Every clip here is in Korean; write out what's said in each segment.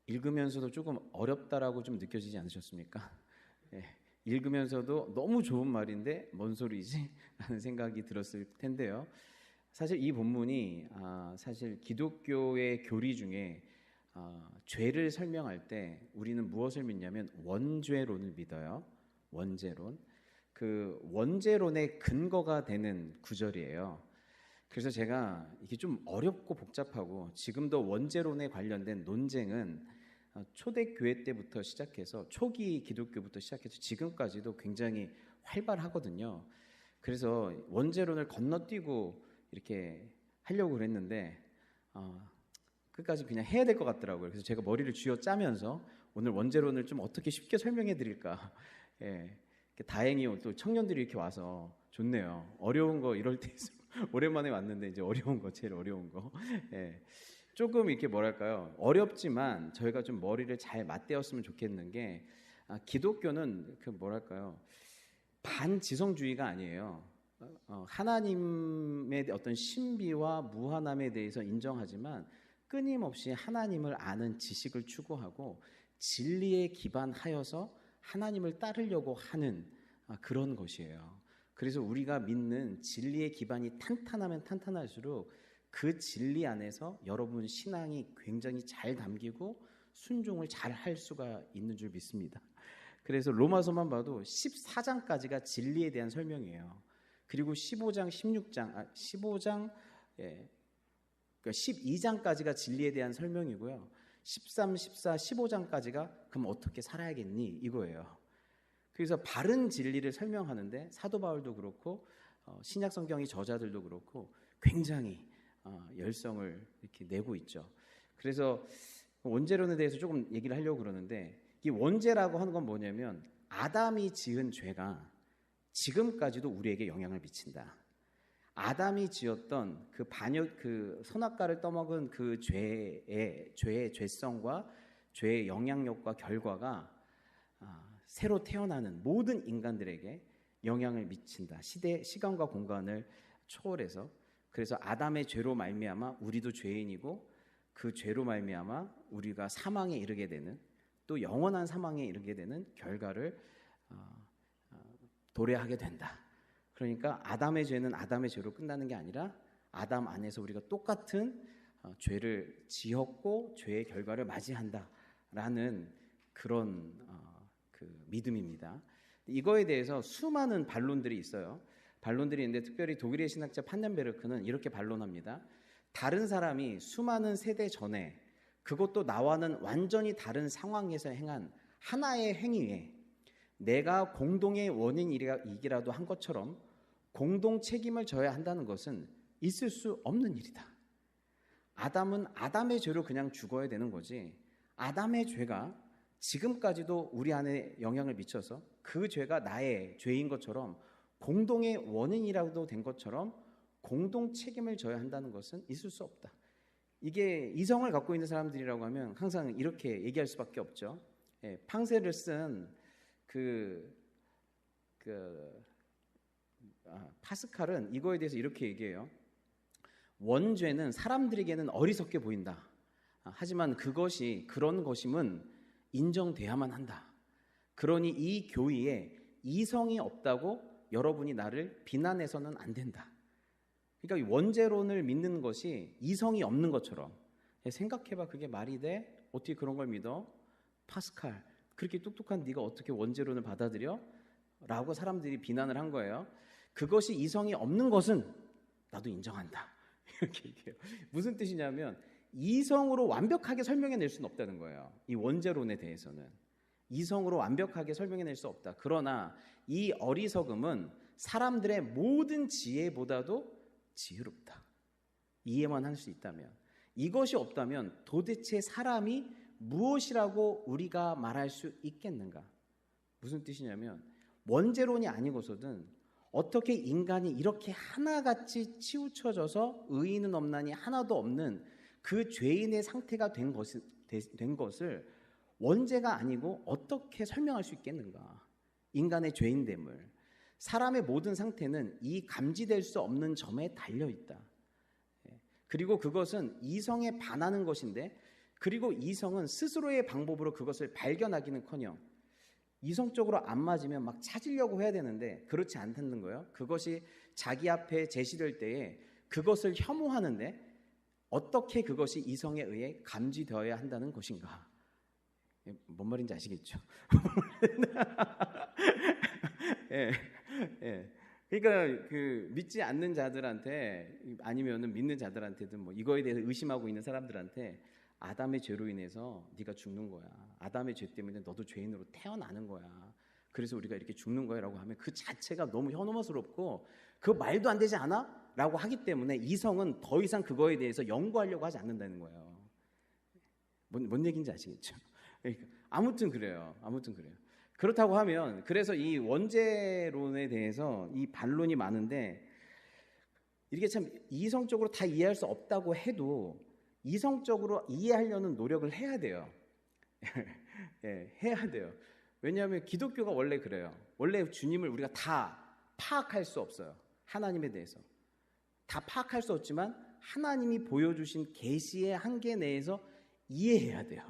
읽으면서도 조금 어렵다라고 좀 느껴지지 않으셨습니까? 예, 읽으면서도 너무 좋은 말인데 뭔 소리지? 라는 생각이 들었을 텐데요. 사실 이 본문이 사실 기독교의 교리 중에 죄를 설명할 때 우리는 무엇을 믿냐면 원죄론을 믿어요. 원죄론. 그 원죄론의 근거가 되는 구절이에요. 그래서 제가 이게 좀 어렵고 복잡하고 지금도 원죄론에 관련된 논쟁은 초대교회 때부터 시작해서 초기 기독교부터 시작해서 지금까지도 굉장히 활발하거든요. 그래서 원죄론을 건너뛰고 이렇게 하려고 그랬는데 끝까지 그냥 해야 될 것 같더라고요. 그래서 제가 머리를 쥐어짜면서 오늘 원죄론을 좀 어떻게 쉽게 설명해 드릴까. 예, 다행히 또 청년들이 이렇게 와서 좋네요. 어려운 거 이럴 때 오랜만에 왔는데 이제 어려운 거, 제일 어려운 거. 예, 조금 이렇게 뭐랄까요, 어렵지만 저희가 좀 머리를 잘 맞대었으면 좋겠는 게 기독교는 그 뭐랄까요, 반지성주의가 아니에요. 하나님의 어떤 신비와 무한함에 대해서 인정하지만 끊임없이 하나님을 아는 지식을 추구하고 진리에 기반하여서 하나님을 따르려고 하는 그런 것이에요. 그래서 우리가 믿는 진리의 기반이 탄탄하면 탄탄할수록 그 진리 안에서 여러분 신앙이 굉장히 잘 담기고 순종을 잘 할 수가 있는 줄 믿습니다. 그래서 로마서만 봐도 14장까지가 진리에 대한 설명이에요. 그리고 15장, 16장, 15장, 예, 그러니까 12장까지가 진리에 대한 설명이고요. 13, 14, 15장까지가 그럼 어떻게 살아야겠니? 이거예요. 그래서 바른 진리를 설명하는데 사도 바울도 그렇고 신약 성경의 저자들도 그렇고 굉장히 열성을 이렇게 내고 있죠. 그래서 원죄론에 대해서 조금 얘기를 하려고 그러는데 이 원죄라고 하는 건 뭐냐면 아담이 지은 죄가 지금까지도 우리에게 영향을 미친다. 아담이 지었던 그 선악과를 떠먹은 그 죄의 죄성과 죄의 영향력과 결과가 새로 태어나는 모든 인간들에게 영향을 미친다. 시간과 공간을 초월해서. 그래서 아담의 죄로 말미암아 우리도 죄인이고 그 죄로 말미암아 우리가 사망에 이르게 되는, 또 영원한 사망에 이르게 되는 결과를 도래하게 된다. 그러니까 아담의 죄는 아담의 죄로 끝나는 게 아니라 아담 안에서 우리가 똑같은 죄를 지었고 죄의 결과를 맞이한다라는 그런 그 믿음입니다. 이거에 대해서 수많은 반론들이 있어요. 반론들이 있는데 특별히 독일의 신학자 판넨베르크는 이렇게 반론합니다. 다른 사람이 수많은 세대 전에 그것도 나와는 완전히 다른 상황에서 행한 하나의 행위에 내가 공동의 원인이기라도 한 것처럼 공동 책임을 져야 한다는 것은 있을 수 없는 일이다. 아담은 아담의 죄로 그냥 죽어야 되는 거지, 아담의 죄가 지금까지도 우리 안에 영향을 미쳐서 그 죄가 나의 죄인 것처럼 공동의 원인이라도 된 것처럼 공동 책임을 져야 한다는 것은 있을 수 없다. 이게 이성을 갖고 있는 사람들이라고 하면 항상 이렇게 얘기할 수밖에 없죠. 팡세를 쓴 파스칼은 이거에 대해서 이렇게 얘기해요. 원죄는 사람들에게는 어리석게 보인다. 하지만 그런 것임은 인정돼야만 한다. 그러니 이 교리에 이성이 없다고 여러분이 나를 비난해서는 안 된다. 그러니까 원죄론을 믿는 것이 이성이 없는 것처럼. 생각해봐, 그게 말이 돼? 어떻게 그런 걸 믿어? 파스칼, 그렇게 똑똑한 네가 어떻게 원죄론을 받아들여? 라고 사람들이 비난을 한 거예요. 그것이 이성이 없는 것은 나도 인정한다. 이렇게 얘기해요. 무슨 뜻이냐면 이성으로 완벽하게 설명해낼 수는 없다는 거예요. 이 원죄론에 대해서는 이성으로 완벽하게 설명해낼 수 없다. 그러나 이 어리석음은 사람들의 모든 지혜보다도 지혜롭다. 이해만 할 수 있다면, 이것이 없다면 도대체 사람이 무엇이라고 우리가 말할 수 있겠는가? 무슨 뜻이냐면 원죄론이 아니고서든 어떻게 인간이 이렇게 하나같이 치우쳐져서 의인은 없나니 하나도 없는 그 죄인의 상태가 된 것을 원죄가 아니고 어떻게 설명할 수 있겠는가? 인간의 죄인됨을. 사람의 모든 상태는 이 감지될 수 없는 점에 달려있다. 그리고 그것은 이성에 반하는 것인데 그리고 이성은 스스로의 방법으로 그것을 발견하기는커녕 이성적으로 안 맞으면 막 찾으려고 해야 되는데 그렇지 않다는 거예요. 그것이 자기 앞에 제시될 때에 그것을 혐오하는데 어떻게 그것이 이성에 의해 감지되어야 한다는 것인가? 뭔 말인지 아시겠죠? 예, 예. 그러니까 그 믿지 않는 자들한테 아니면은 믿는 자들한테도 뭐 이거에 대해서 의심하고 있는 사람들한테 아담의 죄로 인해서 네가 죽는 거야. 아담의 죄 때문에 너도 죄인으로 태어나는 거야. 그래서 우리가 이렇게 죽는 거야라고 하면 그 자체가 너무 혐오스럽고 그 말도 안 되지 않아? 라고 하기 때문에 이성은 더 이상 그거에 대해서 연구하려고 하지 않는다는 거예요. 뭔 얘기인지 아시겠죠? 그러니까 아무튼 그래요. 그렇다고 하면 그래서 이 원죄론에 대해서 이 반론이 많은데 이게 참 이성적으로 다 이해할 수 없다고 해도 이성적으로 이해하려는 노력을 해야 돼요. 예, 해야 돼요. 왜냐하면 기독교가 원래 그래요. 원래 주님을 우리가 다 파악할 수 없어요. 하나님에 대해서 다 파악할 수 없지만 하나님이 보여주신 계시의 한계 내에서 이해해야 돼요.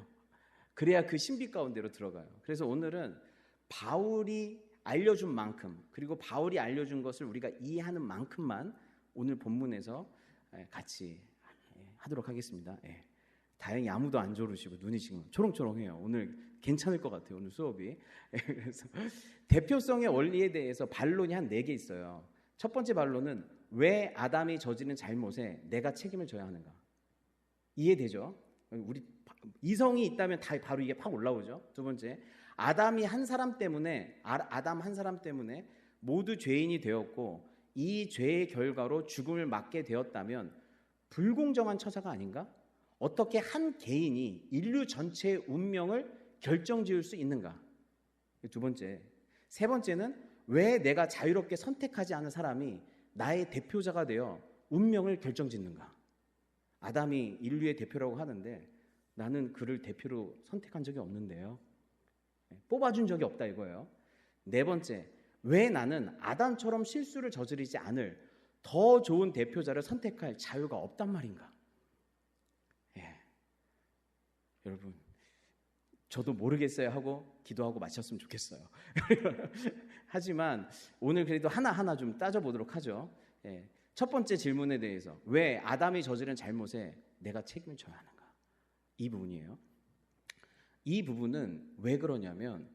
그래야 그 신비 가운데로 들어가요. 그래서 오늘은 바울이 알려준 만큼 그리고 바울이 알려준 것을 우리가 이해하는 만큼만 오늘 본문에서 같이 하도록 하겠습니다. 예. 다행히 아무도 안 졸으시고 눈이 지금 초롱초롱해요. 오늘 괜찮을 것 같아요. 오늘 수업이. 그래서 대표성의 원리에 대해서 반론이 한 4개 있어요. 첫 번째 반론은 왜 아담이 저지른 잘못에 내가 책임을 져야 하는가? 이해되죠? 우리 이성이 있다면 다 바로 이게 팍 올라오죠. 두 번째, 아담 한 사람 때문에 모두 죄인이 되었고 이 죄의 결과로 죽음을 맞게 되었다면 불공정한 처사가 아닌가? 어떻게 한 개인이 인류 전체의 운명을 결정지을 수 있는가? 두 번째. 세 번째는 왜 내가 자유롭게 선택하지 않은 사람이 나의 대표자가 되어 운명을 결정짓는가? 아담이 인류의 대표라고 하는데 나는 그를 대표로 선택한 적이 없는데요. 뽑아준 적이 없다 이거예요. 네 번째, 왜 나는 아담처럼 실수를 저지르지 않을 더 좋은 대표자를 선택할 자유가 없단 말인가? 예. 여러분, 저도 모르겠어요 하고 기도하고 마쳤으면 좋겠어요. 하지만 오늘 그래도 하나하나 좀 따져보도록 하죠. 예. 첫 번째 질문에 대해서 왜 아담이 저지른 잘못에 내가 책임을 져야 하는가? 이 부분이에요. 이 부분은 왜 그러냐면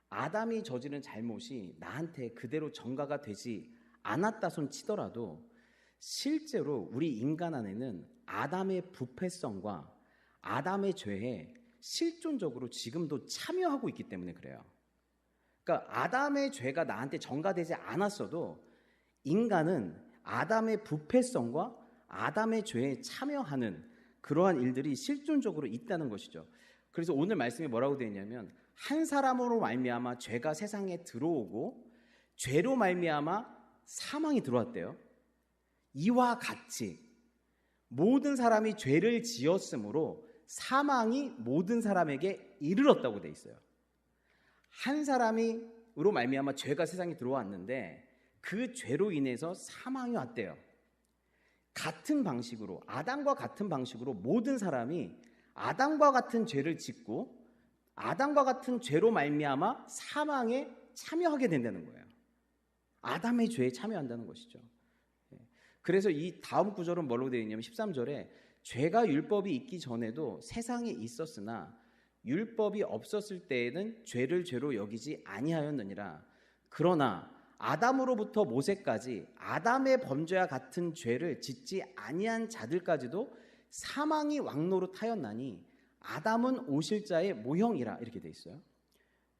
아담이 저지른 잘못이 나한테 그대로 전가가 되지 않았다 손 치더라도 실제로 우리 인간 안에는 아담의 부패성과 아담의 죄에 실존적으로 지금도 참여하고 있기 때문에 그래요. 그러니까 아담의 죄가 나한테 전가되지 않았어도 인간은 아담의 부패성과 아담의 죄에 참여하는 그러한 일들이 실존적으로 있다는 것이죠. 그래서 오늘 말씀이 뭐라고 되어 있냐면 한 사람으로 말미암아 죄가 세상에 들어오고 죄로 말미암아 사망이 들어왔대요. 이와 같이 모든 사람이 죄를 지었으므로 사망이 모든 사람에게 이르렀다고 되어 있어요. 한 사람으로 말미암아 죄가 세상에 들어왔는데 그 죄로 인해서 사망이 왔대요. 같은 방식으로 아담과 같은 방식으로 모든 사람이 아담과 같은 죄를 짓고 아담과 같은 죄로 말미암아 사망에 참여하게 된다는 거예요. 아담의 죄에 참여한다는 것이죠. 그래서 이 다음 구절은 뭐라고 되어 있냐면 13절에 죄가 율법이 있기 전에도 세상에 있었으나 율법이 없었을 때에는 죄를 죄로 여기지 아니하였느니라. 그러나 아담으로부터 모세까지 아담의 범죄와 같은 죄를 짓지 아니한 자들까지도 사망이 왕노릇하였나니 아담은 오실 자의 모형이라 이렇게 돼 있어요.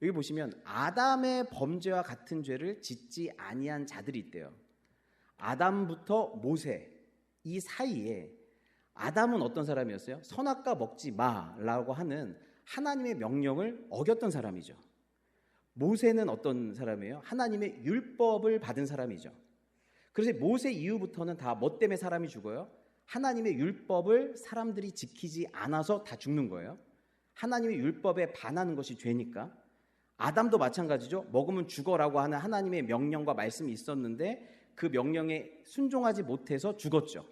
여기 보시면 아담의 범죄와 같은 죄를 짓지 아니한 자들이 있대요. 아담부터 모세 이 사이에 아담은 어떤 사람이었어요? 선악과 먹지 마라고 하는 하나님의 명령을 어겼던 사람이죠. 모세는 어떤 사람이에요? 하나님의 율법을 받은 사람이죠. 그래서 모세 이후부터는 다 뭐 때문에 사람이 죽어요? 하나님의 율법을 사람들이 지키지 않아서 다 죽는 거예요. 하나님의 율법에 반하는 것이 죄니까. 아담도 마찬가지죠. 먹으면 죽어라고 하는 하나님의 명령과 말씀이 있었는데 그 명령에 순종하지 못해서 죽었죠.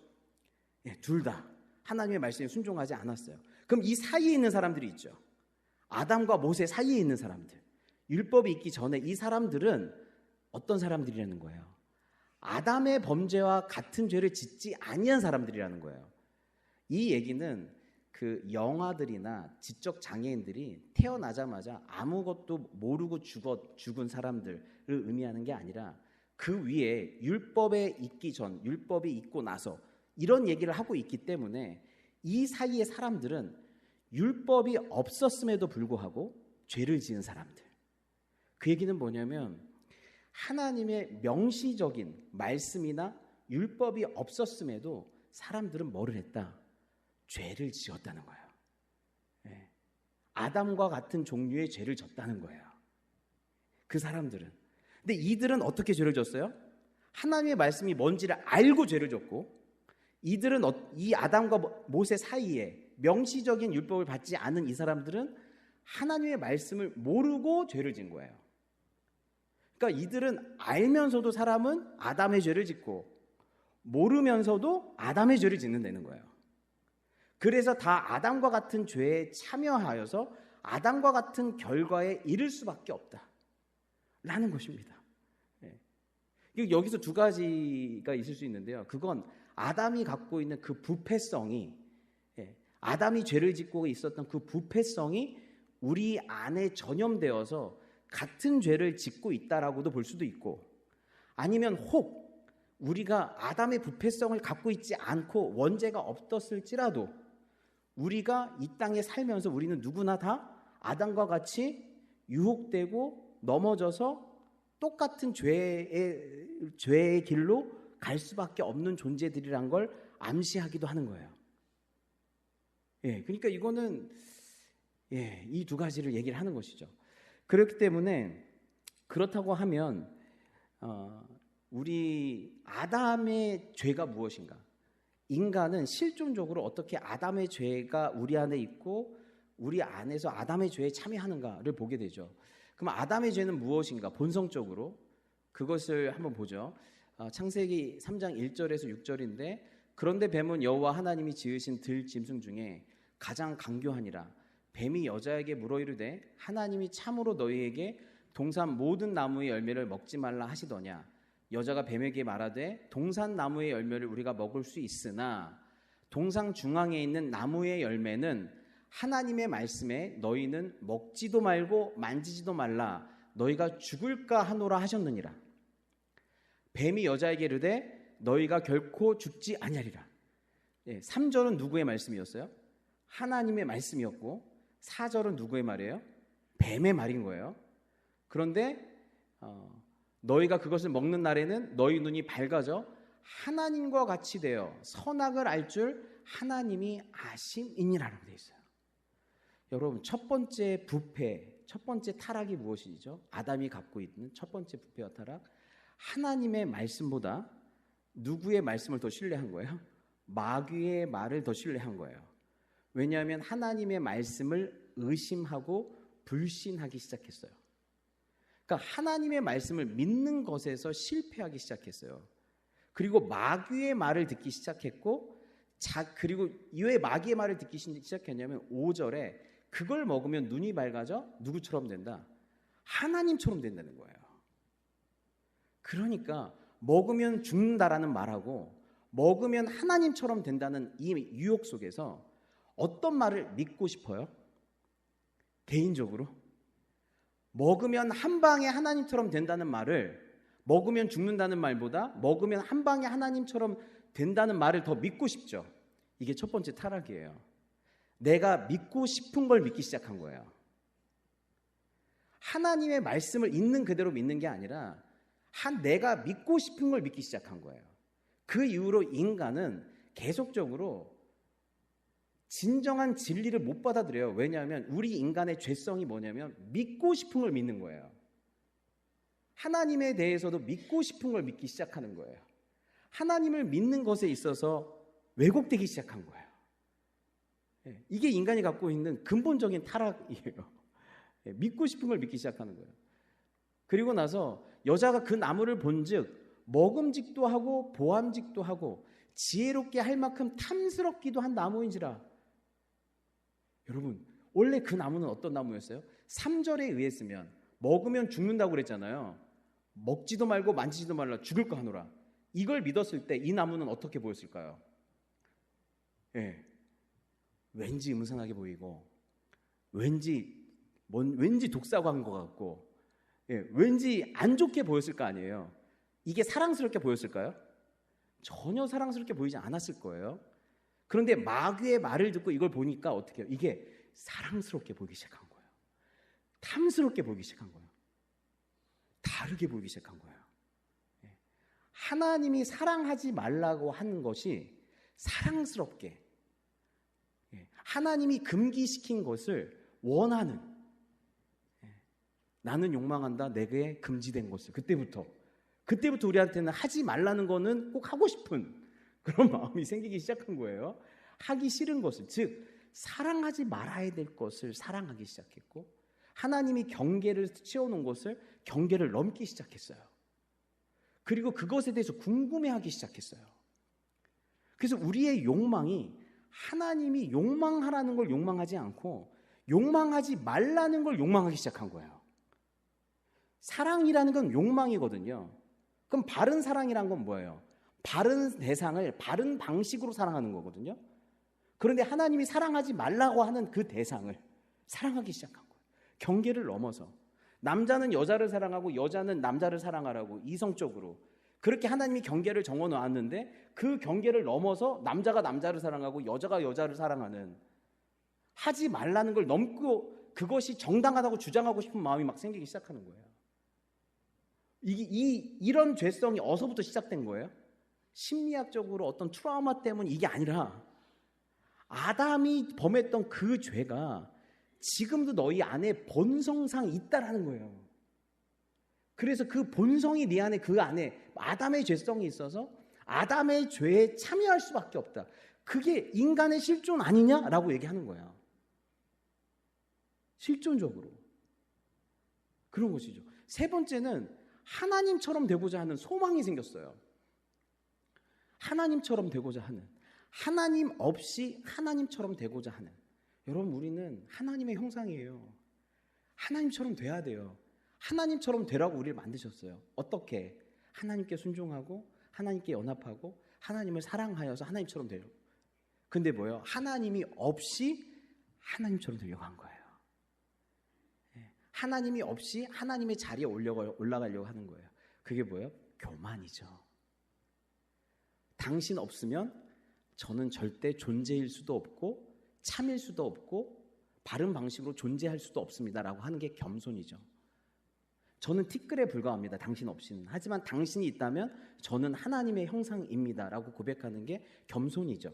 예, 둘 다 하나님의 말씀에 순종하지 않았어요. 그럼 이 사이에 있는 사람들이 있죠. 아담과 모세 사이에 있는 사람들, 율법이 있기 전에 이 사람들은 어떤 사람들이라는 거예요? 아담의 범죄와 같은 죄를 짓지 아니한 사람들이라는 거예요. 이 얘기는 그 영아들이나 지적 장애인들이 태어나자마자 아무것도 모르고 죽은 사람들을 의미하는 게 아니라 그 위에 율법에 있기 전, 율법이 있고 나서 이런 얘기를 하고 있기 때문에 이 사이의 사람들은 율법이 없었음에도 불구하고 죄를 지은 사람들. 그 얘기는 뭐냐면 하나님의 명시적인 말씀이나 율법이 없었음에도 사람들은 뭐를 했다? 죄를 지었다는 거예요. 예. 아담과 같은 종류의 죄를 졌다는 거예요. 그 사람들은. 근데 이들은 어떻게 죄를 졌어요? 하나님의 말씀이 뭔지를 알고 죄를 졌고, 이들은 이 아담과 모세 사이에 명시적인 율법을 받지 않은 이 사람들은 하나님의 말씀을 모르고 죄를 진 거예요. 그러니까 이들은 알면서도 사람은 아담의 죄를 짓고 모르면서도 아담의 죄를 짓는다는 거예요. 그래서 다 아담과 같은 죄에 참여하여서 아담과 같은 결과에 이를 수밖에 없다라는 것입니다. 여기서 두 가지가 있을 수 있는데요. 그건 아담이 갖고 있는 그 부패성이, 아담이 죄를 짓고 있었던 그 부패성이 우리 안에 전염되어서 같은 죄를 짓고 있다라고도 볼 수도 있고, 아니면 혹 우리가 아담의 부패성을 갖고 있지 않고 원죄가 없었을지라도 우리가 이 땅에 살면서 우리는 누구나 다 아담과 같이 유혹되고 넘어져서 똑같은 죄의 길로 갈 수밖에 없는 존재들이란 걸 암시하기도 하는 거예요. 그러니까 이거는 이 두 가지를 얘기를 하는 것이죠. 그렇기 때문에 그렇다고 하면 우리 아담의 죄가 무엇인가? 인간은 실존적으로 어떻게 아담의 죄가 우리 안에 있고 우리 안에서 아담의 죄에 참여하는가를 보게 되죠. 그럼 아담의 죄는 무엇인가? 본성적으로 그것을 한번 보죠. 창세기 3장 1절에서 6절인데, 그런데 뱀은 여호와 하나님이 지으신 들 짐승 중에 가장 강교하니라. 뱀이 여자에게 물어 이르되 하나님이 참으로 너희에게 동산 모든 나무의 열매를 먹지 말라 하시더냐. 여자가 뱀에게 말하되 동산 나무의 열매를 우리가 먹을 수 있으나 동산 중앙에 있는 나무의 열매는 하나님의 말씀에 너희는 먹지도 말고 만지지도 말라 너희가 죽을까 하노라 하셨느니라. 뱀이 여자에게 이르되 너희가 결코 죽지 아니하리라. 3절은 누구의 말씀이었어요? 하나님의 말씀이었고 4절은 누구의 말이에요? 뱀의 말인 거예요. 그런데 너희가 그것을 먹는 날에는 너희 눈이 밝아져 하나님과 같이 되어 선악을 알 줄 하나님이 아심이니라라고 되어 있어요. 여러분, 첫 번째 부패, 첫 번째 타락이 무엇이죠? 아담이 갖고 있는 첫 번째 부패와 타락, 하나님의 말씀보다 누구의 말씀을 더 신뢰한 거예요? 마귀의 말을 더 신뢰한 거예요. 왜냐하면 하나님의 말씀을 의심하고 불신하기 시작했어요. 그러니까 하나님의 말씀을 믿는 것에서 실패하기 시작했어요. 그리고 마귀의 말을 듣기 시작했고, 그리고 왜 마귀의 말을 듣기 시작했냐면 5절에 그걸 먹으면 눈이 밝아져 누구처럼 된다? 하나님처럼 된다는 거예요. 그러니까 먹으면 죽는다라는 말하고 먹으면 하나님처럼 된다는 이 유혹 속에서 어떤 말을 믿고 싶어요? 개인적으로 먹으면 한 방에 하나님처럼 된다는 말을, 먹으면 죽는다는 말보다 먹으면 한 방에 하나님처럼 된다는 말을 더 믿고 싶죠. 이게 첫 번째 타락이에요. 내가 믿고 싶은 걸 믿기 시작한 거예요. 하나님의 말씀을 있는 그대로 믿는 게 아니라 내가 믿고 싶은 걸 믿기 시작한 거예요. 그 이후로 인간은 계속적으로 진정한 진리를 못 받아들여요. 왜냐하면 우리 인간의 죄성이 뭐냐면 믿고 싶은 걸 믿는 거예요. 하나님에 대해서도 믿고 싶은 걸 믿기 시작하는 거예요. 하나님을 믿는 것에 있어서 왜곡되기 시작한 거예요. 이게 인간이 갖고 있는 근본적인 타락이에요. 믿고 싶은 걸 믿기 시작하는 거예요. 그리고 나서 여자가 그 나무를 본즉 먹음직도 하고 보암직도 하고 지혜롭게 할 만큼 탐스럽기도 한 나무인지라. 여러분, 원래 그 나무는 어떤 나무였어요? 3절에 의했으면 먹으면 죽는다고 그랬잖아요. 먹지도 말고 만지지도 말라, 죽을 거 하노라. 이걸 믿었을 때 이 나무는 어떻게 보였을까요? 예, 왠지 음산하게 보이고, 왠지 독사광 것 같고, 예, 왠지 안 좋게 보였을 거 아니에요. 이게 사랑스럽게 보였을까요? 전혀 사랑스럽게 보이지 않았을 거예요. 그런데 마귀의 말을 듣고 이걸 보니까 어떻게 해요? 이게 사랑스럽게 보이기 시작한 거예요. 탐스럽게 보이기 시작한 거예요. 다르게 보이기 시작한 거예요. 하나님이 사랑하지 말라고 하는 것이 사랑스럽게, 하나님이 금기시킨 것을 원하는, 나는 욕망한다, 내게 금지된 것을. 그때부터 우리한테는 하지 말라는 거는 꼭 하고 싶은 그런 마음이 생기기 시작한 거예요. 하기 싫은 것을, 즉 사랑하지 말아야 될 것을 사랑하기 시작했고, 하나님이 경계를 치워놓은 것을 경계를 넘기 시작했어요. 그리고 그것에 대해서 궁금해하기 시작했어요. 그래서 우리의 욕망이 하나님이 욕망하라는 걸 욕망하지 않고 욕망하지 말라는 걸 욕망하기 시작한 거예요. 사랑이라는 건 욕망이거든요. 그럼 바른 사랑이란 건 뭐예요? 바른 대상을 바른 방식으로 사랑하는 거거든요. 그런데 하나님이 사랑하지 말라고 하는 그 대상을 사랑하기 시작한 거예요. 경계를 넘어서 남자는 여자를 사랑하고 여자는 남자를 사랑하라고 이성적으로 그렇게 하나님이 경계를 정해 놓았는데 그 경계를 넘어서 남자가 남자를 사랑하고 여자가 여자를 사랑하는, 하지 말라는 걸 넘고 그것이 정당하다고 주장하고 싶은 마음이 막 생기기 시작하는 거예요. 이런 죄성이 어디서부터 시작된 거예요? 심리학적으로 어떤 트라우마 때문에 이게 아니라 아담이 범했던 그 죄가 지금도 너희 안에 본성상 있다라는 거예요. 그래서 그 본성이 네 안에, 그 안에 아담의 죄성이 있어서 아담의 죄에 참여할 수밖에 없다. 그게 인간의 실존 아니냐라고 얘기하는 거예요. 실존적으로 그런 것이죠. 세 번째는 하나님처럼 되고자 하는 소망이 생겼어요. 하나님처럼 되고자 하는, 하나님 없이 하나님처럼 되고자 하는. 여러분, 우리는 하나님의 형상이에요. 하나님처럼 돼야 돼요. 하나님처럼 되라고 우리를 만드셨어요. 어떻게? 하나님께 순종하고 하나님께 연합하고 하나님을 사랑하여서 하나님처럼 되려고. 근데 뭐예요? 하나님이 없이 하나님처럼 되려고 한 거예요. 하나님이 없이 하나님의 자리에 올라가려고 하는 거예요. 그게 뭐예요? 교만이죠. 당신 없으면 저는 절대 존재일 수도 없고 참일 수도 없고 바른 방식으로 존재할 수도 없습니다라고 하는 게 겸손이죠. 저는 티끌에 불과합니다. 당신 없이는. 하지만 당신이 있다면 저는 하나님의 형상입니다라고 고백하는 게 겸손이죠.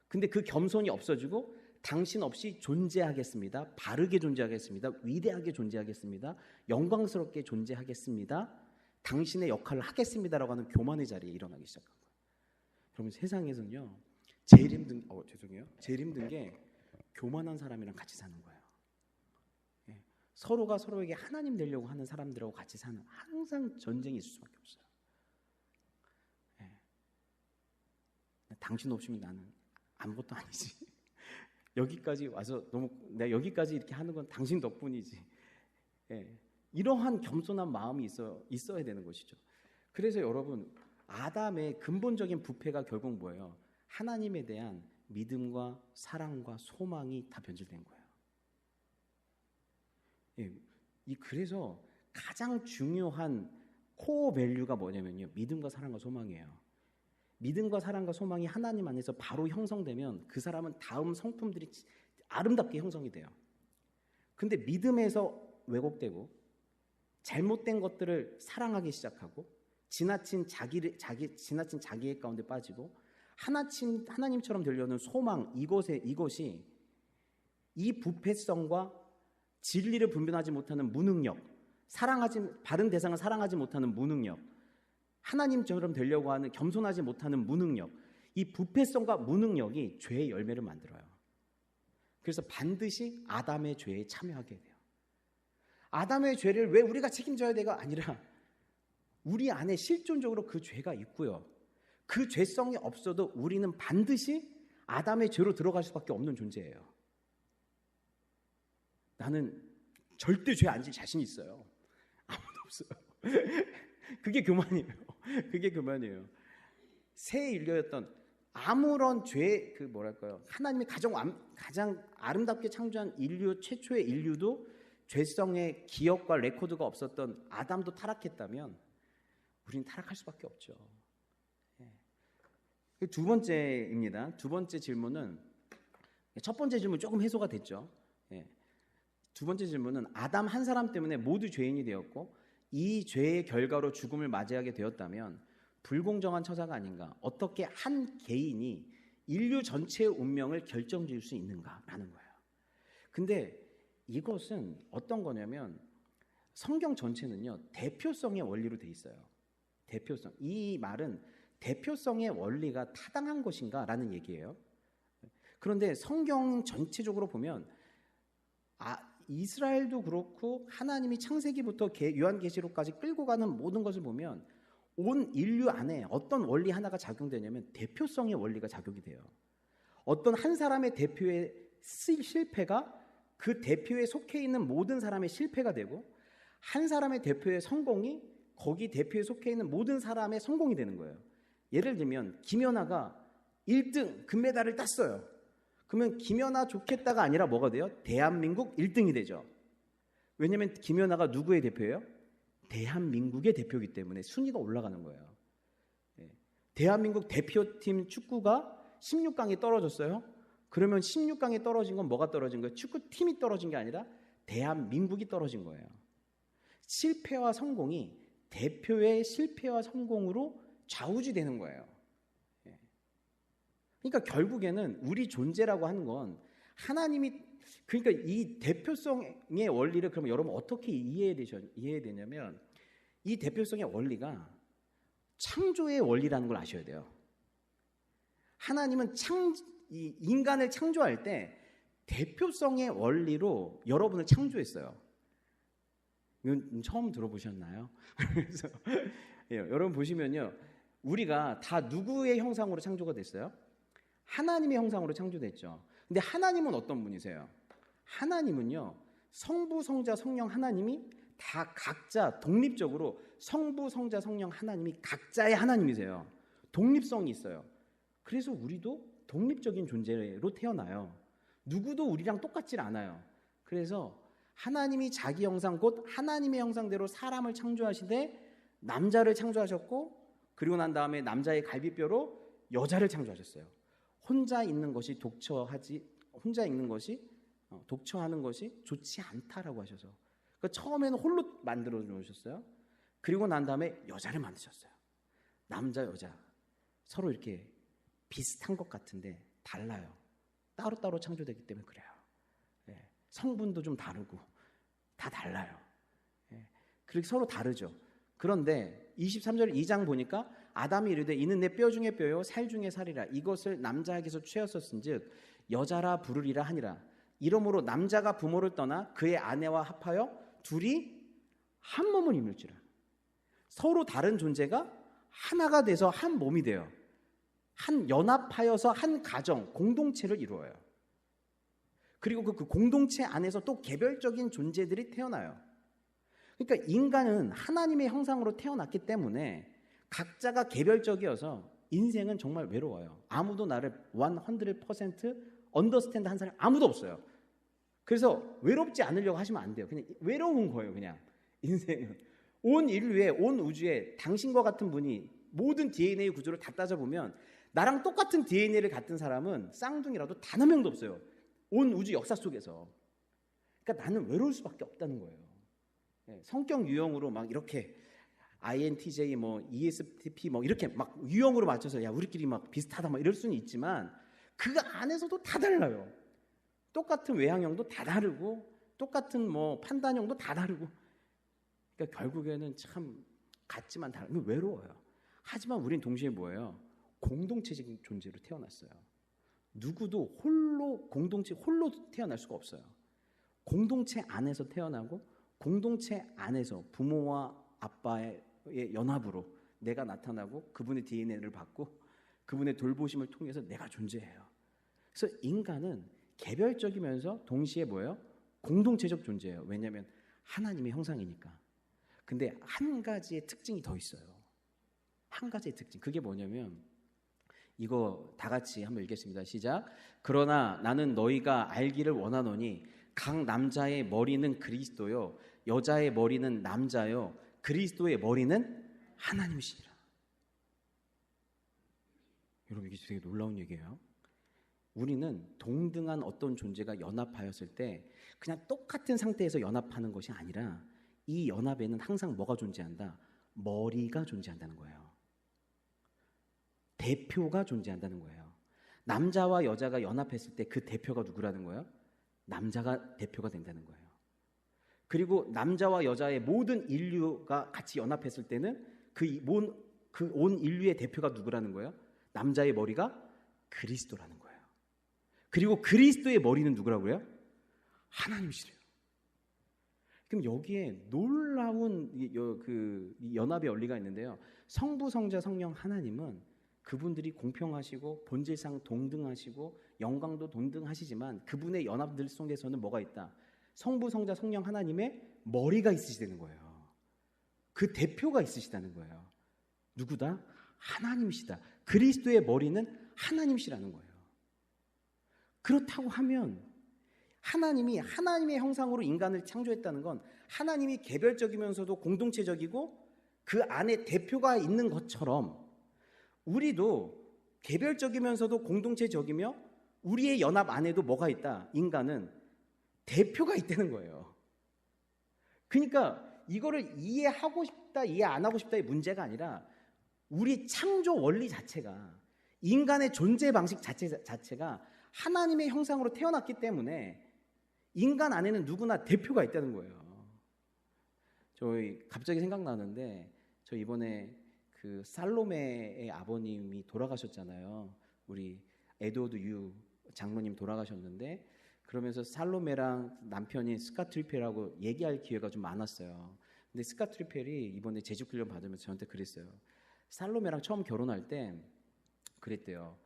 근데 그 겸손이 없어지고 당신 없이 존재하겠습니다. 바르게 존재하겠습니다. 위대하게 존재하겠습니다. 영광스럽게 존재하겠습니다. 당신의 역할을 하겠습니다라고 하는 교만의 자리에 일어나기 시작한 거예요. 여러분, 세상에서는요, 제일 힘든 게 교만한 사람이랑 같이 사는 거예요. 서로가 서로에게 하나님 되려고 하는 사람들하고 같이 사는, 항상 전쟁이 있을 수밖에 없어요. 당신 없으면 나는 아무것도 아니지. 여기까지 와서 내가 여기까지 이렇게 하는 건 당신 덕분이지. 이러한 겸손한 마음이 있어야 되는 것이죠. 그래서 여러분, 아담의 근본적인 부패가 결국 뭐예요? 하나님에 대한 믿음과 사랑과 소망이 다 변질된 거예요. 그래서 가장 중요한 코어 밸류가 뭐냐면요, 믿음과 사랑과 소망이에요. 믿음과 사랑과 소망이 하나님 안에서 바로 형성되면 그 사람은 다음 성품들이 아름답게 형성이 돼요. 근데 믿음에서 왜곡되고 잘못된 것들을 사랑하기 시작하고 지나친 자기의 가운데 빠지고 하나님처럼 되려는 소망, 이것이 이 부패성과 진리를 분별하지 못하는 무능력, 바른 대상을 사랑하지 못하는 무능력, 하나님처럼 되려고 하는 겸손하지 못하는 무능력, 이 부패성과 무능력이 죄의 열매를 만들어요. 그래서 반드시 아담의 죄에 참여하게 돼요. 아담의 죄를 왜 우리가 책임져야 돼가 아니라 우리 안에 실존적으로 그 죄가 있고요. 그 죄성이 없어도 우리는 반드시 아담의 죄로 들어갈 수밖에 없는 존재예요. 나는 절대 죄 안 질 자신 있어요. 아무도 없어요. 그게 교만이에요. 그게 교만이에요. 새 인류였던 아무런 죄, 하나님이 가장 아름답게 창조한 인류, 최초의 인류도 죄성의 기억과 레코드가 없었던 아담도 타락했다면 우리는 타락할 수밖에 없죠. 두 번째입니다. 두 번째 질문은, 첫 번째 질문 조금 해소가 됐죠. 두 번째 질문은 아담 한 사람 때문에 모두 죄인이 되었고 이 죄의 결과로 죽음을 맞이하게 되었다면 불공정한 처사가 아닌가, 어떻게 한 개인이 인류 전체의 운명을 결정지을 수 있는가라는 거예요. 근데 이것은 어떤 거냐면 성경 전체는요, 대표성의 원리로 돼 있어요. 대표성. 이 말은 대표성의 원리가 타당한 것인가 라는 얘기예요. 그런데 성경 전체적으로 보면 이스라엘도 그렇고 하나님이 창세기부터 요한계시록까지 끌고 가는 모든 것을 보면 온 인류 안에 어떤 원리 하나가 작용되냐면 대표성의 원리가 작용이 돼요. 어떤 한 사람의 대표의 실패가 그 대표에 속해 있는 모든 사람의 실패가 되고, 한 사람의 대표의 성공이 거기 대표에 속해 있는 모든 사람의 성공이 되는 거예요. 예를 들면 김연아가 1등 금메달을 땄어요. 그러면 김연아 좋겠다가 아니라 뭐가 돼요? 대한민국 1등이 되죠. 왜냐하면 김연아가 누구의 대표예요? 대한민국의 대표이기 때문에 순위가 올라가는 거예요. 대한민국 대표팀 축구가 16강에 떨어졌어요. 그러면 16강에 떨어진 건 뭐가 떨어진 거예요? 축구팀이 떨어진 게 아니라 대한민국이 떨어진 거예요. 실패와 성공이 대표의 실패와 성공으로 좌우지되는 거예요. 그러니까 결국에는 우리 존재라고 하는 건 하나님이, 그러니까 이 대표성의 원리를 그러면 여러분 어떻게 이해되냐면 이 대표성의 원리가 창조의 원리라는 걸 아셔야 돼요. 하나님은 이 인간을 창조할 때 대표성의 원리로 여러분을 창조했어요. 이건 처음 들어보셨나요? 그래서 여러분 보시면요, 우리가 다 누구의 형상으로 창조가 됐어요? 하나님의 형상으로 창조됐죠. 근데 하나님은 어떤 분이세요? 하나님은요, 성부, 성자, 성령 하나님이 다 각자 독립적으로 성부, 성자, 성령 하나님이 각자의 하나님이세요. 독립성이 있어요. 그래서 우리도 독립적인 존재로 태어나요. 누구도 우리랑 똑같질 않아요. 그래서 하나님이 자기 형상 곧 하나님의 형상대로 사람을 창조하시되 남자를 창조하셨고, 그리고 난 다음에 남자의 갈비뼈로 여자를 창조하셨어요. 혼자 있는 것이 독처하는 것이 좋지 않다라고 하셔서, 그러니까 처음에는 홀로 만들어 놓으셨어요. 그리고 난 다음에 여자를 만드셨어요. 남자 여자 서로 이렇게 비슷한 것 같은데 달라요. 따로따로 창조됐기 때문에 그래요. 성분도 좀 다르고 다 달라요. 그렇게 서로 다르죠. 그런데 23절 2장 보니까 아담이 이르되 이는 내 뼈 중에 뼈요 살 중에 살이라, 이것을 남자에게서 취하였은즉 여자라 부르리라 하니라. 이러므로 남자가 부모를 떠나 그의 아내와 합하여 둘이 한 몸을 이룰지라. 서로 다른 존재가 하나가 돼서 한 몸이 돼요. 한 연합하여서 한 가정, 공동체를 이루어요. 그리고 그 공동체 안에서 또 개별적인 존재들이 태어나요. 그러니까 인간은 하나님의 형상으로 태어났기 때문에 각자가 개별적이어서 인생은 정말 외로워요. 아무도 나를 100% 언더스탠드 한 사람이 아무도 없어요. 그래서 외롭지 않으려고 하시면 안 돼요. 그냥 외로운 거예요. 그냥 인생은 온 인류에, 온 우주에 당신과 같은 분이 모든 DNA 구조를 다 따져보면 나랑 똑같은 DNA를 갖은 사람은 쌍둥이라도 단 한 명도 없어요. 온 우주 역사 속에서. 그러니까 나는 외로울 수밖에 없다는 거예요. 성격 유형으로 막 이렇게 INTJ 뭐 ESTP 뭐 이렇게 막 유형으로 맞춰서 야 우리끼리 막 비슷하다 막 이럴 수는 있지만 그 안에서도 다 달라요. 똑같은 외향형도 다 다르고 똑같은 뭐 판단형도 다 다르고. 그러니까 결국에는 참 같지만 다르고 외로워요. 하지만 우린 동시에 뭐예요? 공동체적인 존재로 태어났어요. 누구도 공동체 홀로 태어날 수가 없어요. 공동체 안에서 태어나고 공동체 안에서 부모와 아빠의 연합으로 내가 나타나고 그분의 DNA를 받고 그분의 돌보심을 통해서 내가 존재해요. 그래서 인간은 개별적이면서 동시에 뭐예요? 공동체적 존재예요. 왜냐하면 하나님의 형상이니까. 근데 한 가지의 특징이 더 있어요. 한 가지의 특징. 그게 뭐냐면 이거 다 같이 한번 읽겠습니다. 시작. 그러나 나는 너희가 알기를 원하노니 각 남자의 머리는 그리스도요 여자의 머리는 남자요 그리스도의 머리는 하나님이시니라. 여러분, 이게 되게 놀라운 얘기예요. 우리는 동등한 어떤 존재가 연합하였을 때 그냥 똑같은 상태에서 연합하는 것이 아니라 이 연합에는 항상 뭐가 존재한다? 머리가 존재한다는 거예요. 대표가 존재한다는 거예요. 남자와 여자가 연합했을 때 그 대표가 누구라는 거예요? 남자가 대표가 된다는 거예요. 그리고 남자와 여자의 모든 인류가 같이 연합했을 때는 그 온 인류의 대표가 누구라는 거예요? 남자의 머리가 그리스도라는 거예요. 그리고 그리스도의 머리는 누구라고요? 하나님이시래요. 그럼 여기에 놀라운 이 연합의 원리가 있는데요. 성부, 성자, 성령 하나님은 그분들이 공평하시고 본질상 동등하시고 영광도 동등하시지만 그분의 연합들 속에서는 뭐가 있다? 성부, 성자, 성령 하나님의 머리가 있으시다는 거예요. 그 대표가 있으시다는 거예요. 누구다? 하나님이시다. 그리스도의 머리는 하나님이시라는 거예요. 그렇다고 하면 하나님이 하나님의 형상으로 인간을 창조했다는 건 하나님이 개별적이면서도 공동체적이고 그 안에 대표가 있는 것처럼 우리도 개별적이면서도 공동체적이며 우리의 연합 안에도 뭐가 있다? 인간은 대표가 있다는 거예요. 그러니까 이거를 이해하고 싶다, 이해 안 하고 싶다의 문제가 아니라 우리 창조 원리 자체가 인간의 존재 방식 자체가 하나님의 형상으로 태어났기 때문에 인간 안에는 누구나 대표가 있다는 거예요. 저희 갑자기 생각나는데 저 이번에 그 살로메의 아버님이 돌아가셨잖아요. 우리 에드워드 유 장로님 돌아가셨는데 그러면서 살로메랑 남편인 스캇 트리펠하고 얘기할 기회가 좀 많았어요. 근데 스캇 트리펠이 이번에 재직훈련 받으면서 저한테 그랬어요. 살로메랑 처음 결혼할 때 그랬대요.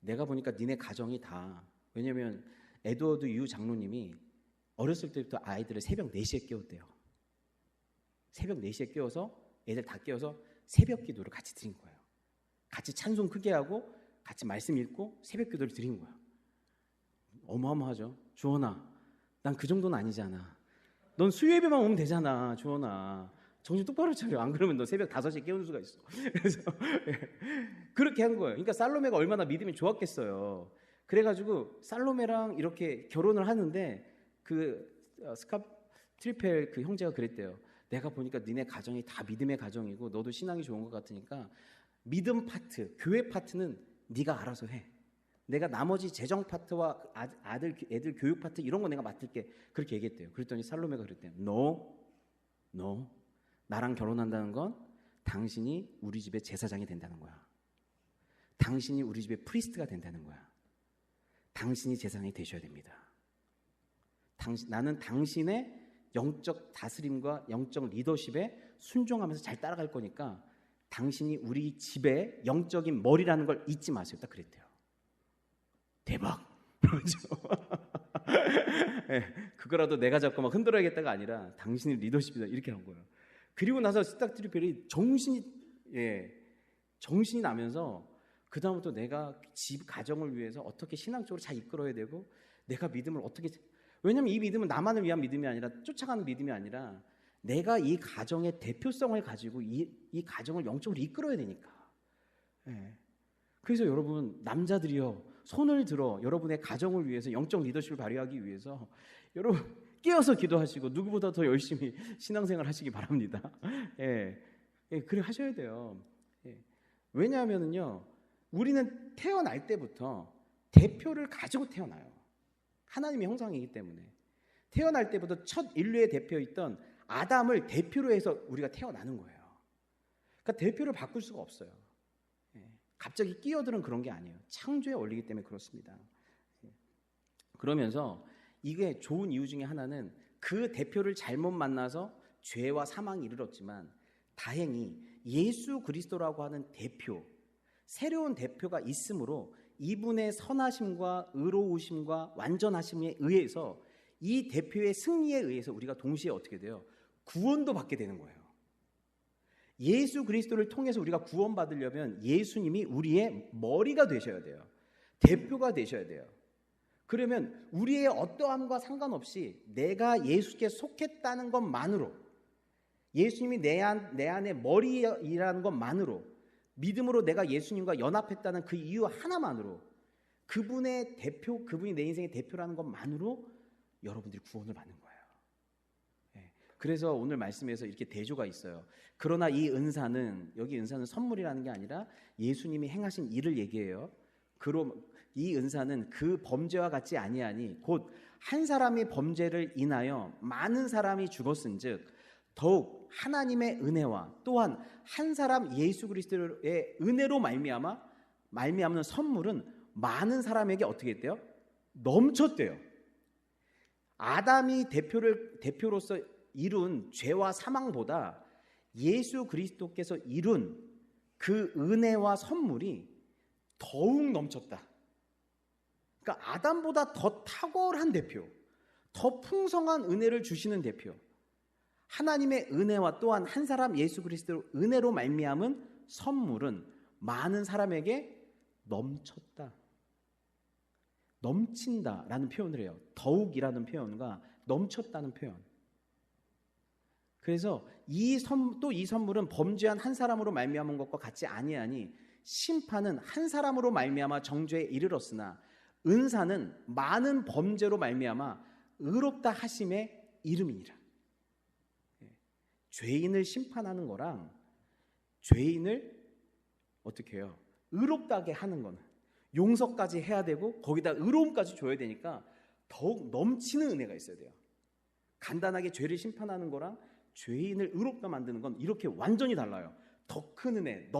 내가 보니까 니네 가정이 다, 왜냐면 에드워드 유 장로님이 어렸을 때부터 아이들을 새벽 4시에 깨웠대요. 새벽 4시에 깨워서 애들 다 깨워서 새벽 기도를 같이 드린 거예요. 같이 찬송 크게 하고 같이 말씀 읽고 새벽 기도를 드린 거예요. 어마어마하죠. 주원아, 난 그 정도는 아니잖아. 넌 수요예배만 오면 되잖아. 주원아, 정신 똑바로 차려. 안 그러면 너 새벽 5시에 깨우는 수가 있어. 그래서 그렇게 한 거예요. 그러니까 살로메가 얼마나 믿음이 좋았겠어요. 그래가지고 살로메랑 이렇게 결혼을 하는데 그 스캇 트리펠 그 형제가 그랬대요. 내가 보니까 니네 가정이 다 믿음의 가정이고 너도 신앙이 좋은 것 같으니까 믿음 파트, 교회 파트는 네가 알아서 해. 내가 나머지 재정 파트와 애들 교육 파트 이런 거 내가 맡을게. 그렇게 얘기했대요. 그랬더니 살로메가 그랬대요. No. 나랑 결혼한다는 건 당신이 우리 집의 제사장이 된다는 거야. 당신이 우리 집의 프리스트가 된다는 거야. 당신이 제사장이 되셔야 됩니다. 나는 당신의 영적 다스림과 영적 리더십에 순종하면서 잘 따라갈 거니까 당신이 우리 집의 영적인 머리라는 걸 잊지 마세요. 딱 그랬대요. 대박. 그렇죠. 네, 그거라도 내가 잡고 막 흔들어야겠다가 아니라 당신이 리더십이다 이렇게 한 거예요. 그리고 나서 스캇 트리펠이 정신이 나면서 그 다음부터 내가 집 가정을 위해서 어떻게 신앙적으로 잘 이끌어야 되고 내가 믿음을 어떻게, 왜냐하면 이 믿음은 나만을 위한 믿음이 아니라 쫓아가는 믿음이 아니라 내가 이 가정의 대표성을 가지고 이 가정을 영적으로 이끌어야 되니까. 네. 그래서 여러분 남자들이요, 손을 들어 여러분의 가정을 위해서 영적 리더십을 발휘하기 위해서 여러분 깨어서 기도하시고 누구보다 더 열심히 신앙생활 하시기 바랍니다. 그래 하셔야 돼요. 왜냐하면요, 우리는 태어날 때부터 대표를 가지고 태어나요. 하나님의 형상이기 때문에 태어날 때부터 첫 인류의 대표였던 아담을 대표로 해서 우리가 태어나는 거예요. 그러니까 대표를 바꿀 수가 없어요. 갑자기 끼어드는 그런 게 아니에요. 창조의 원리이기 때문에 그렇습니다. 그러면서 이게 좋은 이유 중에 하나는 그 대표를 잘못 만나서 죄와 사망이 이르렀지만 다행히 예수 그리스도라고 하는 대표, 새로운 대표가 있으므로 이분의 선하심과 의로우심과 완전하심에 의해서 이 대표의 승리에 의해서 우리가 동시에 어떻게 돼요? 구원도 받게 되는 거예요. 예수 그리스도를 통해서 우리가 구원받으려면 예수님이 우리의 머리가 되셔야 돼요. 대표가 되셔야 돼요. 그러면 우리의 어떠함과 상관없이 내가 예수께 속했다는 것만으로, 예수님이 내 안에 머리라는 것만으로, 믿음으로 내가 예수님과 연합했다는 그 이유 하나만으로, 그분의 대표, 그분이 내 인생의 대표라는 것만으로 여러분들이 구원을 받는 거예요. 그래서 오늘 말씀에서 이렇게 대조가 있어요. 그러나 이 은사는, 여기 은사는 선물이라는 게 아니라 예수님이 행하신 일을 얘기해요. 이 은사는 그 범죄와 같지 아니하니 곧 한 사람의 범죄를 인하여 많은 사람이 죽었은즉 더욱 하나님의 은혜와 또한 한 사람 예수 그리스도의 은혜로 말미암는 선물은 많은 사람에게 어떻게 했대요? 넘쳤대요. 아담이 대표로서 이룬 죄와 사망보다 예수 그리스도께서 이룬 그 은혜와 선물이 더욱 넘쳤다. 그러니까 아담보다 더 탁월한 대표, 더 풍성한 은혜를 주시는 대표, 하나님의 은혜와 또한 한 사람 예수 그리스도 은혜로 말미암은 선물은 많은 사람에게 넘쳤다. 넘친다라는 표현을 해요. 더욱이라는 표현과 넘쳤다는 표현. 그래서 이 선물은 범죄한 한 사람으로 말미암은 것과 같지 아니하니 심판은 한 사람으로 말미암아 정죄에 이르렀으나 은사는 많은 범죄로 말미암아 의롭다 하심의 이름이니라. 죄인을 심판하는 거랑 죄인을 어떻게 해요? 의롭다게 하는 거는 용서까지 해야 되고 거기다 의로움까지 줘야 되니까 더욱 넘치는 은혜가 있어야 돼요. 간단하게 죄를 심판하는 거랑 죄인을 의롭다 만드는 건 이렇게 완전히 달라요. 더 큰 은혜,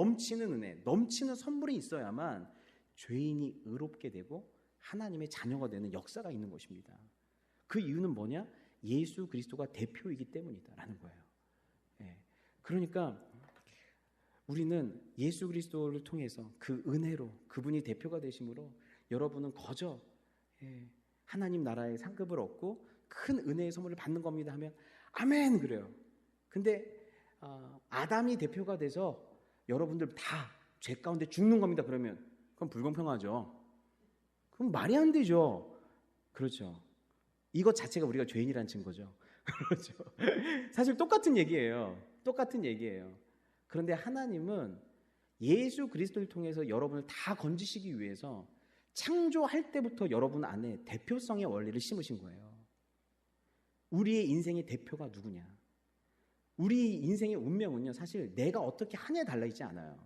넘치는 선물이 있어야만 죄인이 의롭게 되고 하나님의 자녀가 되는 역사가 있는 것입니다. 그 이유는 뭐냐? 예수 그리스도가 대표이기 때문이다라는 거예요. 그러니까 우리는 예수 그리스도를 통해서 그 은혜로 그분이 대표가 되심으로 여러분은 거저 하나님 나라의 상급을 얻고 큰 은혜의 선물을 받는 겁니다 하면 아멘 그래요. 근데 아담이 대표가 돼서 여러분들 다 죄 가운데 죽는 겁니다 그러면 그건 불공평하죠. 그럼 말이 안 되죠. 그렇죠. 이것 자체가 우리가 죄인이라는 증거죠. 그렇죠. 사실 똑같은 얘기예요. 그런데 하나님은 예수 그리스도를 통해서 여러분을 다 건지시기 위해서 창조할 때부터 여러분 안에 대표성의 원리를 심으신 거예요. 우리의 인생의 대표가 누구냐? 우리 인생의 운명은요, 사실 내가 어떻게 하냐에 달라있지 않아요.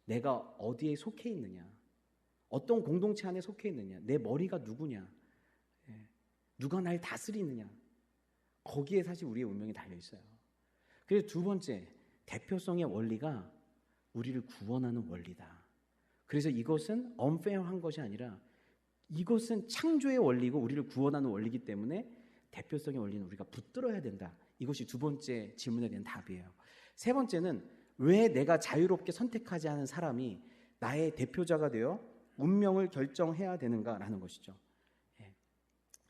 내가 어디에 속해 있느냐, 어떤 공동체 안에 속해 있느냐, 내 머리가 누구냐, 누가 날 다스리느냐, 거기에 사실 우리의 운명이 달려있어요. 그래서 두 번째, 대표성의 원리가 우리를 구원하는 원리다. 그래서 이것은 unfair한 것이 아니라 이것은 창조의 원리고 우리를 구원하는 원리이기 때문에 대표성의 원리는 우리가 붙들어야 된다. 이것이 두 번째 질문에 대한 답이에요. 세 번째는 왜 내가 자유롭게 선택하지 않은 사람이 나의 대표자가 되어 운명을 결정해야 되는가라는 것이죠.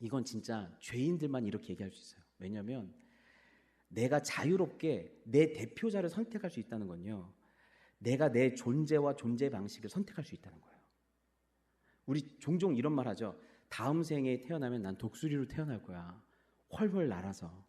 이건 진짜 죄인들만 이렇게 얘기할 수 있어요. 왜냐하면 내가 자유롭게 내 대표자를 선택할 수 있다는 건요, 내가 내 존재와 존재 방식을 선택할 수 있다는 거예요. 우리 종종 이런 말 하죠. 다음 생에 태어나면 난 독수리로 태어날 거야. 훨훨 날아서.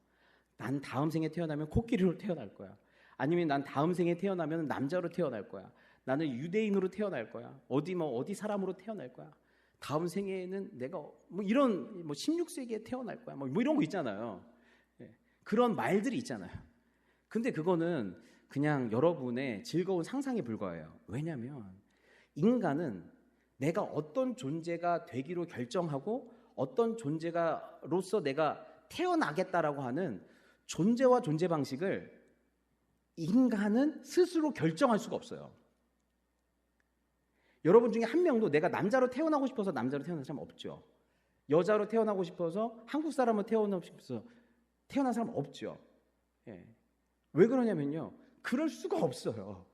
난 다음 생에 태어나면 코끼리로 태어날 거야. 아니면 난 다음 생에 태어나면 남자로 태어날 거야. 나는 유대인으로 태어날 거야. 어디 사람으로 태어날 거야. 다음 생에는 내가 이런 16세기에 태어날 거야. 이런 거 있잖아요. 그런 말들이 있잖아요. 근데 그거는 그냥 여러분의 즐거운 상상에 불과해요. 왜냐하면 인간은 내가 어떤 존재가 되기로 결정하고 어떤 존재가로서 내가 태어나겠다라고 하는 존재와 존재 방식을 인간은 스스로 결정할 수가 없어요. 여러분 중에 한 명도 내가 남자로 태어나고 싶어서 남자로 태어난 사람 없죠. 여자로 태어나고 싶어서 한국 사람으로 태어나고 싶어서 태어난 사람 없죠. 왜 그러냐면요, 그럴 수가 없어요.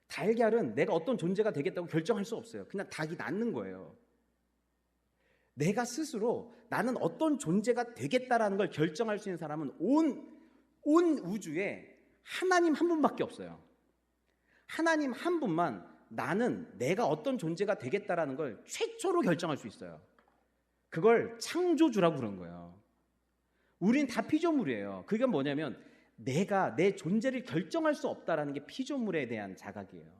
달걀은 내가 어떤 존재가 되겠다고 결정할 수 없어요. 그냥 닭이 낳는 거예요. 내가 스스로 나는 어떤 존재가 되겠다라는 걸 결정할 수 있는 사람은 온 우주에 하나님 한 분밖에 없어요. 하나님 한 분만 나는 내가 어떤 존재가 되겠다라는 걸 최초로 결정할 수 있어요. 그걸 창조주라고 그런 거예요. 우린 다 피조물이에요. 그게 뭐냐면 내가 내 존재를 결정할 수 없다라는 게 피조물에 대한 자각이에요.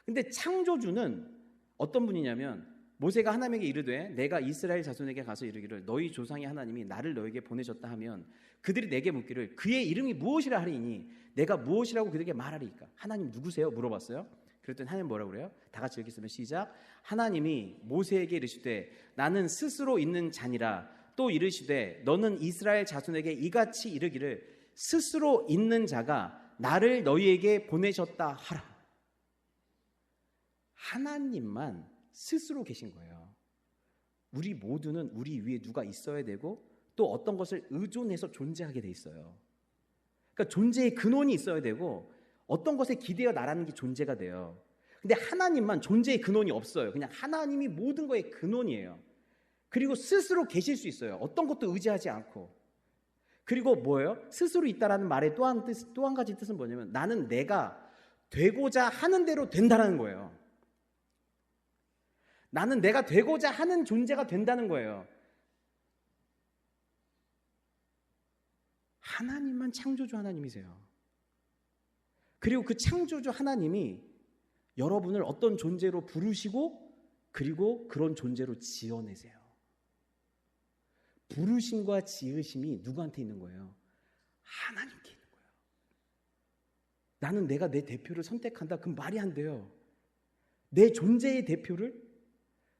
근데 창조주는 어떤 분이냐면 모세가 하나님에게 이르되 내가 이스라엘 자손에게 가서 이르기를 너희 조상의 하나님이 나를 너에게 보내셨다 하면 그들이 내게 묻기를 그의 이름이 무엇이라 하리니 내가 무엇이라고 그들에게 말하리까? 하나님 누구세요? 물어봤어요. 그랬더니 하나님 뭐라고 그래요? 다 같이 읽겠습니다. 시작. 하나님이 모세에게 이르시되 나는 스스로 있는 자니라. 또 이르시되 너는 이스라엘 자손에게 이같이 이르기를 스스로 있는 자가 나를 너희에게 보내셨다 하라. 하나님만 스스로 계신 거예요. 우리 모두는 우리 위에 누가 있어야 되고 또 어떤 것을 의존해서 존재하게 돼 있어요. 그러니까 존재의 근원이 있어야 되고 어떤 것에 기대어 나라는 게 존재가 돼요. 근데 하나님만 존재의 근원이 없어요. 그냥 하나님이 모든 거의 근원이에요. 그리고 스스로 계실 수 있어요. 어떤 것도 의지하지 않고. 그리고 뭐예요? 스스로 있다라는 말의 또 한 가지 뜻은 뭐냐면 나는 내가 되고자 하는 대로 된다라는 거예요. 나는 내가 되고자 하는 존재가 된다는 거예요. 하나님만 창조주 하나님이세요. 그리고 그 창조주 하나님이 여러분을 어떤 존재로 부르시고 그리고 그런 존재로 지어내세요. 부르심과 지으심이 누구한테 있는 거예요? 하나님께 있는 거예요. 나는 내가 내 대표를 선택한다. 그럼 말이 안 돼요. 내 존재의 대표를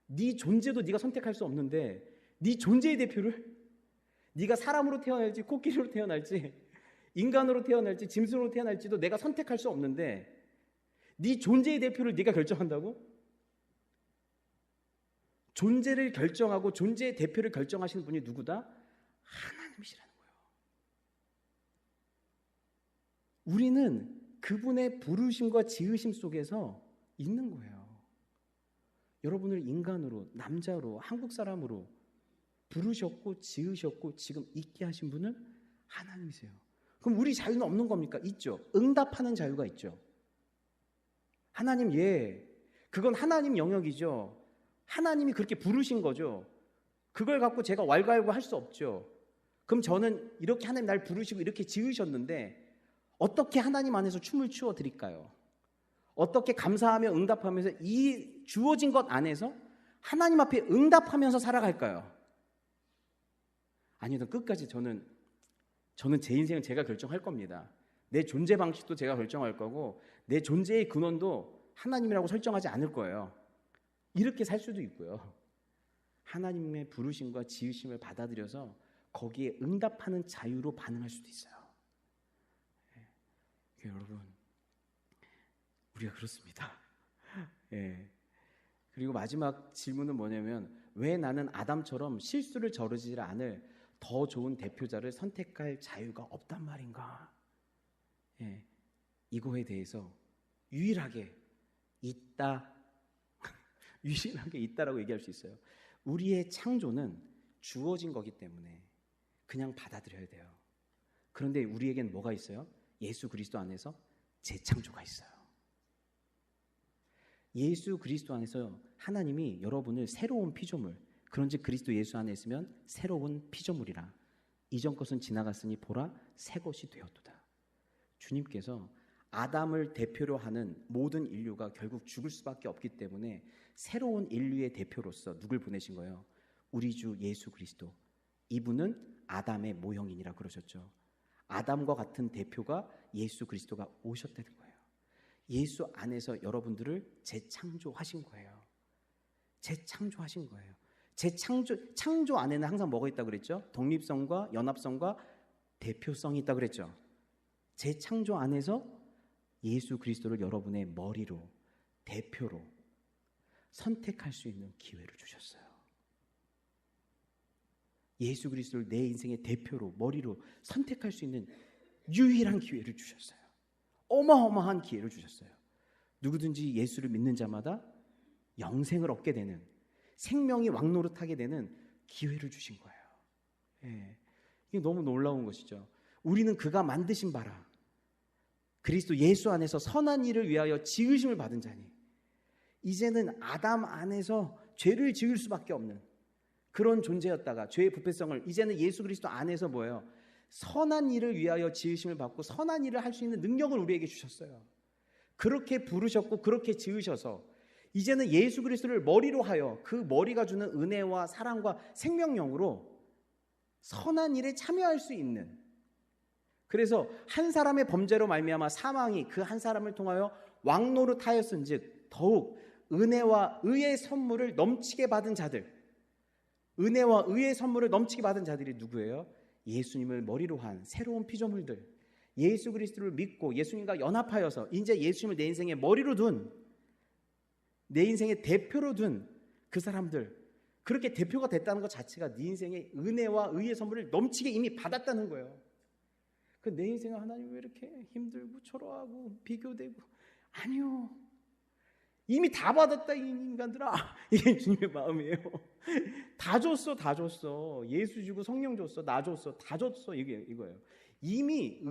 네 존재도 네가 선택할 수 없는데 네 존재의 대표를 네가 사람으로 태어날지 코끼리로 태어날지 인간으로 태어날지 짐승으로 태어날지도 내가 선택할 수 없는데 네 존재의 대표를 네가 결정한다고? 존재를 결정하고 존재의 대표를 결정하시는 분이 누구다? 하나님이시라는 거예요. 우리는 그분의 부르심과 지으심 속에서 있는 거예요. 여러분을 인간으로, 남자로, 한국 사람으로 부르셨고 지으셨고 지금 있게 하신 분은 하나님이세요. 그럼 우리 자유는 없는 겁니까? 있죠. 응답하는 자유가 있죠. 하나님, 그건 하나님 영역이죠. 하나님이 그렇게 부르신 거죠. 그걸 갖고 제가 왈가왈부 할 수 없죠. 그럼 저는 이렇게 하나님 날 부르시고 이렇게 지으셨는데 어떻게 하나님 안에서 춤을 추어 드릴까요? 어떻게 감사하며 응답하면서 이 주어진 것 안에서 하나님 앞에 응답하면서 살아갈까요? 아니요, 끝까지 저는 제 인생은 제가 결정할 겁니다. 내 존재 방식도 제가 결정할 거고 내 존재의 근원도 하나님이라고 설정하지 않을 거예요. 이렇게 살 수도 있고요. 하나님의 부르심과 지으심을 받아들여서 거기에 응답하는 자유로 반응할 수도 있어요. 여러분, 우리가 그렇습니다. 그리고 마지막 질문은 뭐냐면 왜 나는 아담처럼 실수를 저지르지 않을 더 좋은 대표자를 선택할 자유가 없단 말인가? 이거에 대해서 유일하게 있다. 유일하게 있다라고 얘기할 수 있어요. 우리의 창조는 주어진 거기 때문에 그냥 받아들여야 돼요. 그런데 우리에겐 뭐가 있어요? 예수 그리스도 안에서 재창조가 있어요. 예수 그리스도 안에서 하나님이 여러분을 새로운 피조물, 그런즉 그리스도 예수 안에 있으면 새로운 피조물이라. 이전 것은 지나갔으니 보라 새 것이 되었도다. 주님께서 아담을 대표로 하는 모든 인류가 결국 죽을 수밖에 없기 때문에 새로운 인류의 대표로서 누굴 보내신 거예요? 우리 주 예수 그리스도. 이분은 아담의 모형이니라 그러셨죠. 아담과 같은 대표가 예수 그리스도가 오셨다는 거예요. 예수 안에서 여러분들을 재창조하신 거예요. 재창조하신 거예요. 창조 안에는 항상 뭐가 있다고 그랬죠? 독립성과 연합성과 대표성이 있다고 그랬죠. 재창조 안에서 예수 그리스도를 여러분의 머리로, 대표로 선택할 수 있는 기회를 주셨어요. 예수 그리스도를 내 인생의 대표로, 머리로 선택할 수 있는 유일한 기회를 주셨어요. 어마어마한 기회를 주셨어요. 누구든지 예수를 믿는 자마다 영생을 얻게 되는, 생명이 왕노릇하게 되는 기회를 주신 거예요. 예. 이게 너무 놀라운 것이죠. 우리는 그가 만드신 바라 그리스도 예수 안에서 선한 일을 위하여 지으심을 받은 자니, 이제는 아담 안에서 죄를 지을 수밖에 없는 그런 존재였다가 죄의 부패성을 이제는 예수 그리스도 안에서 뭐예요? 선한 일을 위하여 지으심을 받고 선한 일을 할 수 있는 능력을 우리에게 주셨어요. 그렇게 부르셨고 그렇게 지으셔서 이제는 예수 그리스도를 머리로 하여 그 머리가 주는 은혜와 사랑과 생명력으로 선한 일에 참여할 수 있는, 그래서 한 사람의 범죄로 말미암아 사망이 그 한 사람을 통하여 왕노릇하였은즉 더욱 은혜와 의의 선물을 넘치게 받은 자들, 은혜와 의의 선물을 넘치게 받은 자들이 누구예요? 예수님을 머리로 한 새로운 피조물들, 예수 그리스도를 믿고 예수님과 연합하여서 이제 예수님을 내 인생의 머리로 둔, 내 인생의 대표로 둔 그 사람들, 그렇게 대표가 됐다는 것 자체가 네 인생의 은혜와 의의 선물을 넘치게 이미 받았다는 거예요. 내 인생은 하나님 왜 이렇게 힘들고 초라하고 비교되고, 아니요, 이미 다 받았다 이 인간들아. 이게 주님의 마음이에요. 다 줬어, 다 줬어. 예수 주고 성령 줬어, 나 줬어, 다 줬어. 이거예요. 이미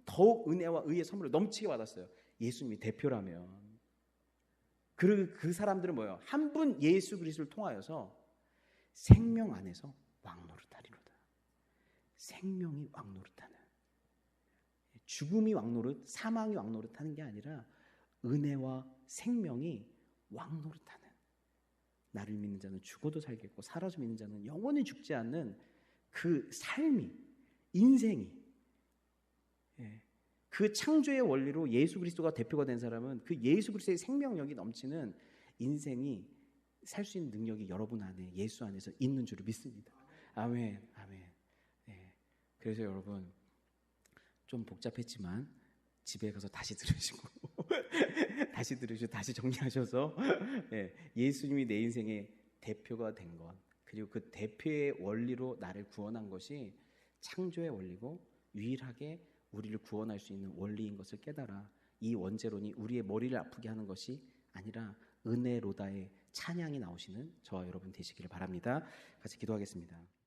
더욱 은혜와 의의 선물을 넘치게 받았어요. 예수님이 대표라면. 그 사람들은 뭐예요? 한 분 예수 그리스도를 통하여서 생명 안에서 왕노릇하리로다. 생명이 왕노릇하는, 죽음이 왕노릇, 사망이 왕노릇하는 게 아니라 은혜와 생명이 왕노릇하는, 나를 믿는 자는 죽어도 살겠고 살아서 믿는 자는 영원히 죽지 않는 그 삶이, 인생이, 그 창조의 원리로 예수 그리스도가 대표가 된 사람은 그 예수 그리스도의 생명력이 넘치는 인생이 살 수 있는 능력이 여러분 안에, 예수 안에서 있는 줄을 믿습니다. 아멘, 아멘. 그래서 여러분, 좀 복잡했지만 집에 가서 다시 들으시고 다시 정리하셔서 예수님이 내 인생의 대표가 된 것, 그리고 그 대표의 원리로 나를 구원한 것이 창조의 원리고 유일하게 우리를 구원할 수 있는 원리인 것을 깨달아 이 원죄론이 우리의 머리를 아프게 하는 것이 아니라 은혜로다의 찬양이 나오시는 저와 여러분 되시기를 바랍니다. 같이 기도하겠습니다.